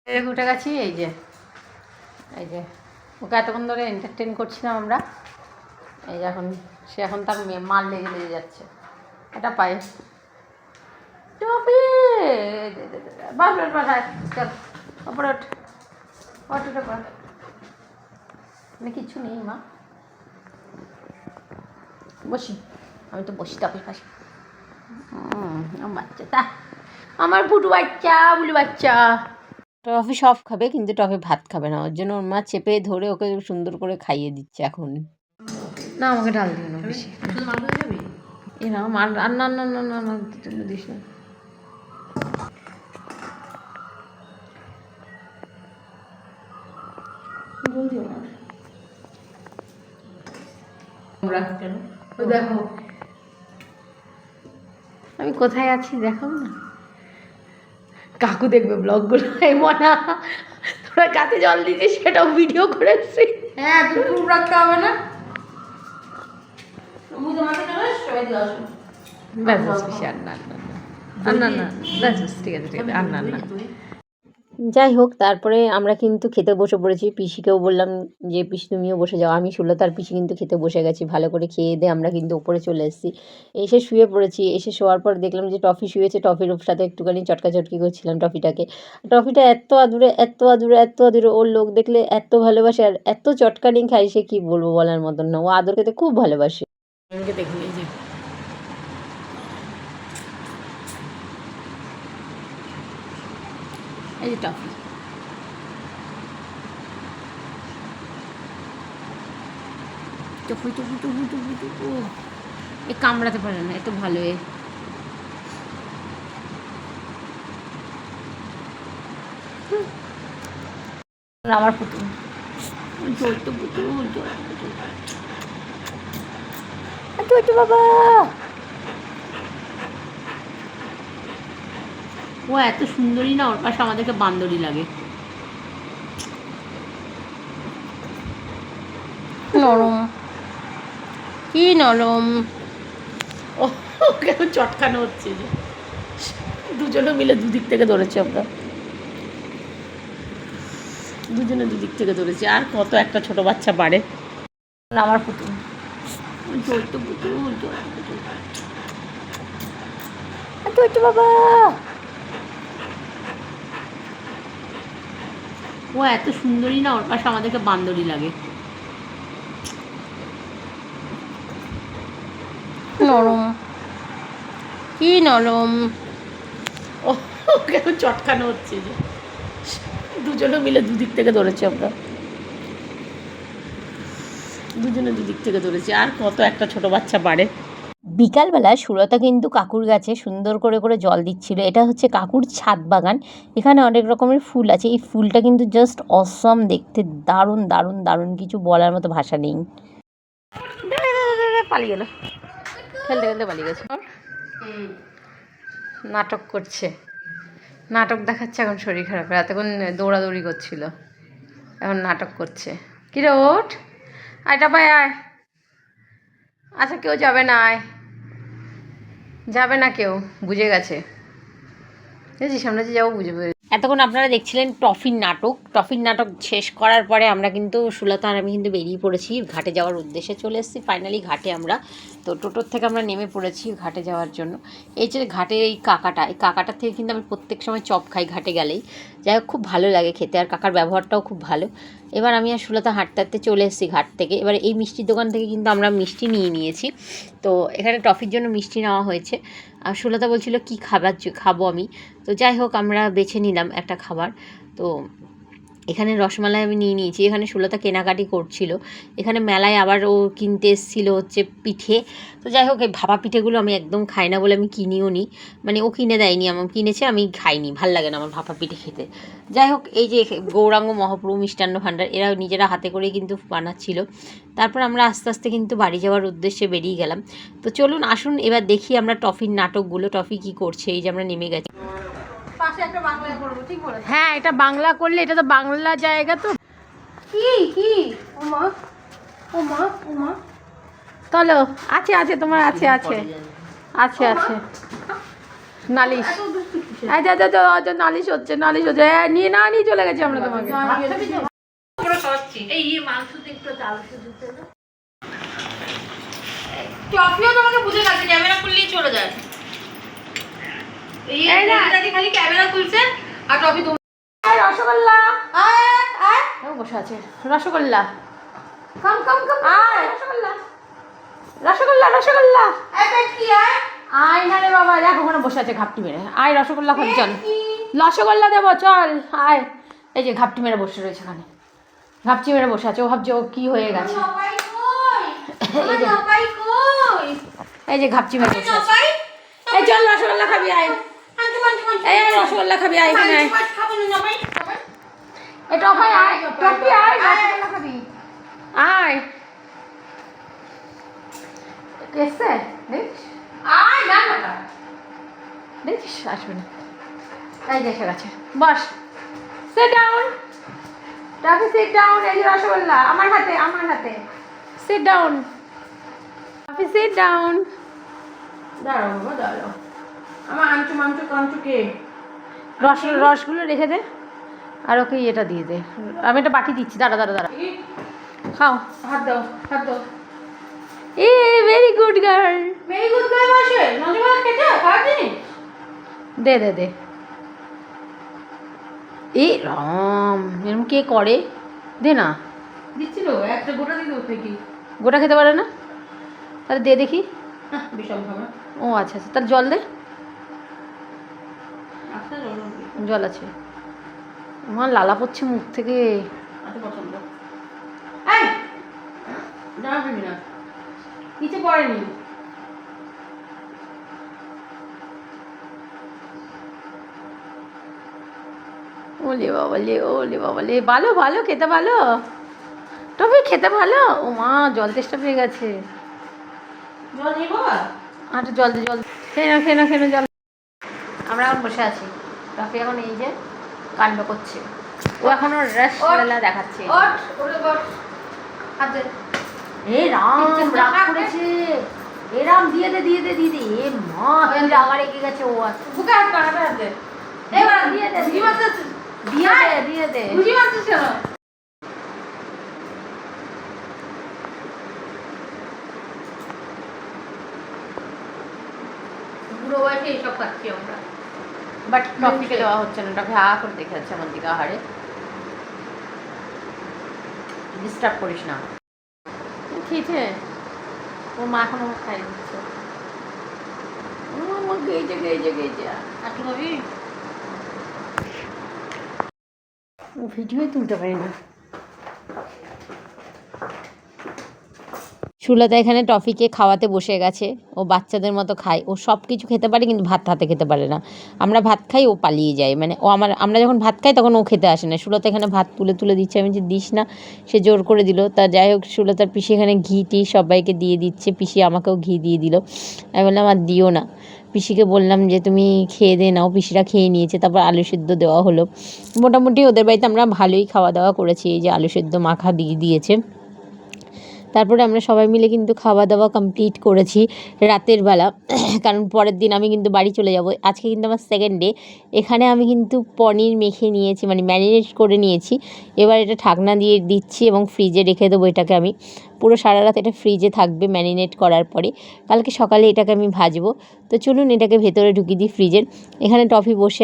উঠে গেছি। এই যে ওকে এতক্ষণ ধরে এন্টারটেন করছিলাম আমরা। এই যে সে এখন তার মাল লেগে যাচ্ছে। এটা পাই টপি বাবলার পাঠায়। চল ওপরে ওঠে পর মানে কিচ্ছু নেই মা, বসি আমি তো বসি টপির পাশে। বাচ্চা তা আমার বুটু বাচ্চা বুলু বাচ্চা। টফি সব খাবে কিন্তু টফি ভাত খাবে না, ওর জন্য ওর মা চেপে ধরে ওকে সুন্দর করে খাইয়ে দিচ্ছে এখন। না আমাকে ঢাল দিও না বেশি। এ না মার আর না না না না না তুমি দিস না। দেখো আমি কোথায় আছি দেখাবো না, কাকু দেখবে ব্লগগুলো। এই মনা তোরা গাছে জল দিয়েছিস সেটাও ভিডিও করেছি। হ্যাঁ তুমি প্রুফ রাখতে হবে না। যাই হোক, তারপরে আমরা কিন্তু খেতে বসে পড়েছি। পিসিকেও বললাম যে পিসি তুমিও বসে যাও। আমি সুলতার পিসি কিন্তু খেতে বসে গেছি। ভালো করে খেয়ে দিয়ে আমরা কিন্তু ওপরে চলে এসেছি। এসে শুয়ে পড়েছি। এসে শোয়ার পর দেখলাম যে টফি শুয়েছে। টফির সাথে একটুখানি চটকাচটকি করছিলাম টফিটাকে। টফিটা এত আদুরে এত আদুরে এত আদুরে, ওর লোক দেখলে এত ভালোবাসে আর এত চটকানি খায়, সে কী বলবো বলার মতন না। ও আদর খেতে খুব ভালোবাসে। দেখুন এই যে এই যে toffee toffee toffee toffee toffee toffee এ কামড়াতে পারে না, এত ভালো। আমার পুতুল জলতো পুতুল জলতো বাবা। ও এত সুন্দরী না, ওর পাশে আমাদেরকে বান্দরী লাগে। নরম কি নরম। ও কেমন চটকানো হচ্ছে যে দুজনে মিলে দুদিক থেকে ধরেছি আমরা, দুজনে দুদিক থেকে ধরেছি। আর কত একটা ছোট বাচ্চা বাড়ে। আমার পুতুল জলতো পুতুল জলতো বাবা। ও এত সুন্দরী না, ওর পাশে আমাদেরকে বান্দরী লাগে। নরম কি নরম। ও কেমন চটকানো হচ্ছে যে দুজনে মিলে দুদিক থেকে ধরেছি আমরা, দুজনে দুদিক থেকে ধরেছি। আর কত একটা ছোট বাচ্চা বাড়ে। বিকালবেলা সুলতা কিন্তু কাকুর গাছে সুন্দর করে করে জল দিচ্ছিল। এটা হচ্ছে কাকুর ছাদ বাগান। এখানে অনেক রকমের ফুল আছে। এই ফুলটা কিন্তু জাস্ট অসম দেখতে, দারুণ দারুণ দারুণ, কিছু বলার মতো ভাষা নেই। পালিয়ে গেল, খেলতে খেলতে পালিয়ে গেছে। নাটক করছে, নাটক দেখাচ্ছে এখন। শরীর খারাপ, এতক্ষণ দৌড়াদৌড়ি করছিল, এখন নাটক করছে। কিরে ওঠ, আয়টা পায় আয়। আচ্ছা কেউ যাবে না, আয়। যাবে না কেউ, বুঝে গেছে। বুঝেছি সামনে যে যাবো বুঝে। এতক্ষণ আপনারা দেখছিলেন টফির নাটক। টফির নাটক শেষ করার পরে আমরা কিন্তু সুলতা আর আমি কিন্তু বেরিয়ে পড়েছি ঘাটে যাওয়ার উদ্দেশ্যে। চলে এসেছি ফাইনালি ঘাটে আমরা। তো টোটোর থেকে আমরা নেমে পড়েছি ঘাটে যাওয়ার জন্য। এই যে ঘাটের এই কাকাটার থেকে কিন্তু আমি প্রত্যেক সময় চপ খাই ঘাটে গেলেই। যাই হোক খুব ভালো লাগে খেতে, আর কাকার ব্যবহারটাও খুব ভালো। এবার আমি আর সুলতা হাঁটতে হাঁটতে চলে এসেছি ঘাট থেকে। এবার এই মিষ্টির দোকান থেকে কিন্তু আমরা মিষ্টি নিয়েছি। তো এখানে টফির জন্য মিষ্টি নেওয়া হয়েছে। আর সুলতা বলছিল কী খাবো আমি। তো যাই হোক আমরা বেছে নিলাম একটা খাবার। তো এখানে রসমালাই আমি নিয়েছি। এখানে সুলতা কেনাকাটি করছিল। এখানে মেলায় আবার ও কিনতে এসেছিলো হচ্ছে পিঠে। তো যাই হোক এই ভাপা পিঠেগুলো আমি একদম খাই না বলে আমি কিনিও নি, মানে ও কিনে দেয়নি, আমার কিনেছে, আমি খাইনি, ভাল লাগে না আমার ভাপা পিঠে খেতে। যাই হোক এই যে গৌরাঙ্গ মহাপ্রভু মিষ্টান্ন ভাণ্ডার, এরা নিজেরা হাতে করেই কিন্তু বানাচ্ছিল। তারপর আমরা আস্তে আস্তে কিন্তু বাড়ি যাওয়ার উদ্দেশ্যে বেরিয়ে গেলাম। তো চলুন আসুন এবার দেখি আমরা টফির নাটকগুলো। টফি কী করছে, এই যে আমরা নেমে গেছি। হ্যাঁ এটা বাংলা করলে, এটা তো বাংলা জায়গা। তো কি কি ওমা ওমা ওমা চলো, আছে আছে তোমার আছে আছে আছে আছে নালিশ নালিশ হচ্ছে নিয়ে চলে গেছি আমরা তোমাকে। টফিও তোমাকে বুঝে গেছে, ক্যামেরা খুললেই চলে যায়। খালি ক্যামেরা খুলছে আর টফি রসগোল্লা বসে আছে। রসগোল্লা কাম কাম কাম রসগোল্লা রসগোল্লা রসগোল্লা আয় না রে বাবা, দেখ ওখানে বসে আছে ঘাপটি মেরে। আয় রসগোল্লা খাবি, চল রসগোল্লা দেবো, চল আয়। এই যে ঘাপটি মেরে বসে রয়েছে ওখানে, ঘাপটি মেরে বসে আছে। ও ভাবছে ও কি হয়ে গেছে। এই যে ঘাপটি মেরে বসে আছে। এই চল রসগোল্লা খাবি, আয়। এই রসগোল্লা খাবি, আয় এখানে আয়। এই টফাই আয়, টফি আয়, রসগোল্লা খাবি আয়। এসছে দেখিস, আয় না দেখিস আসবে না। এই যে এসে গেছে, boss sit down toffee, sit down. এই যে রসগোল্লা আমার হাতে, আমার হাতে। Sit down toffee, sit down. দাঁড়াও বাবা দাঁড়াও, আমার আঞ্চু মাংচু কাঞ্চু কে রসগুলো রেখে দে, আর ওকে এটা দিয়ে দে। আমি একটা বাটি দিচ্ছি, দাঁড়া দাঁড়া দাঁড়া, খাও। হাত দাও, হাত দাও। A very good girl, very good girl আসে নজমা খেতে খাওয়ার জিনিস। দে দে দে। এই রাম, এরকম কে করে? দে না। দিচ্ছিল একটা গোটা দিয়ে দেবো কি? গোটা খেতে পারে না, তাহলে দে দেখি। বিশাল খাবার। ও আচ্ছা আচ্ছা, তাহলে জল দে। আচ্ছা জল জল আছে। আমার লালা পড়ছে মুখ থেকে। এত পছন্দ। এই জামা পড়বি না, নিচে পড়েনি। ওলে বাবালে, ওলে বাবালে, ভালো ভালো খেতে ভালো, তবে খেতে ভালো। ও মা, জল তেষ্টা পেয়ে গেছে। জল নেই বাবা? আচ্ছা জল দে, জল খেয়ে না, খেয়ে না, খেয়ে না জল। আমরা এখন বসে আছি, টফি এখন এই যে কাণ্ড করছে। ও এখনো রসগোল্লা দেখাচ্ছে। ওঠ ওরে বস, হাত দে। এ রাম, রাগ করেছে। এ রাম, দিয়ে দে দিয়ে দে দিয়ে দে। এ মা, কি রাগা রেগে গেছে ও। আর বুকে হাত কর, হাত দে। এবার দিয়ে দে, বুঝি মারছিস, দিয়ে দে দিয়ে দে। বুঝি মারছিস কেন? বুড়ো বয়সে এইসব খাচ্ছি আমরা। বাট টফিকে দেওয়া হচ্ছে না। টফি হা করে দেখে যাচ্ছে আমার দিকে, আহারে ডিস্টার্ব করিস না। খেয়েছে ও, মা এখন আমার খাই দিচ্ছে। ও আমার গেছে গেছে গেছে। আর কি খাবি? ও ভিডিওই তুলতে পারি না। সুলতা এখানে টফিকে খাওয়াতে বসে গেছে। ও বাচ্চাদের মতো খায়, ও সব কিছু খেতে পারে কিন্তু ভাত হাতে খেতে পারে না। আমরা ভাত খাই, ও পালিয়ে যায়। মানে ও আমরা যখন ভাত খাই তখন ও খেতে আসে না। সুলতা এখানে ভাত তুলে তুলে দিচ্ছে, আমি যে দিস না, সে জোর করে দিল। তা যাই হোক, সুলতার পিসি এখানে ঘি টি সবাইকে দিয়ে দিচ্ছে। পিসি আমাকেও ঘি দিয়ে দিল। আমি বললাম আর দিও না। পিসিকে বললাম যে তুমি খেয়ে দে নাও। পিসিরা খেয়ে নিয়েছে। তারপর আলু সেদ্ধ দেওয়া হলো। মোটামুটি ওদের বাড়িতে আমরা ভালোই খাওয়া দাওয়া করেছি। এই যে আলু সেদ্ধ মাখা দিয়ে দিয়েছে। তারপরে আমরা সবাই মিলে কিন্তু খাওয়া দাওয়া কমপ্লিট করেছি রাতের বেলা। কারণ পরের দিন আমি কিন্তু বাড়ি চলে যাব। আজকে কিন্তু আমার সেকেন্ড ডে। এখানে আমি কিন্তু পনির মেখে নিয়েছি, মানে ম্যারিনেট করে নিয়েছি। এবার এটা ঢাকনা দিয়ে দিচ্ছি এবং ফ্রিজে রেখে দেবো। এটাকে আমি পুরো সারা রাত এটা ফ্রিজে থাকবে ম্যারিনেট করার পরে। কালকে সকালে এটাকে আমি ভাজবো। তো চলুন এটাকে ভেতরে ঢুকিয়ে দিই ফ্রিজের। এখানে টফি বসে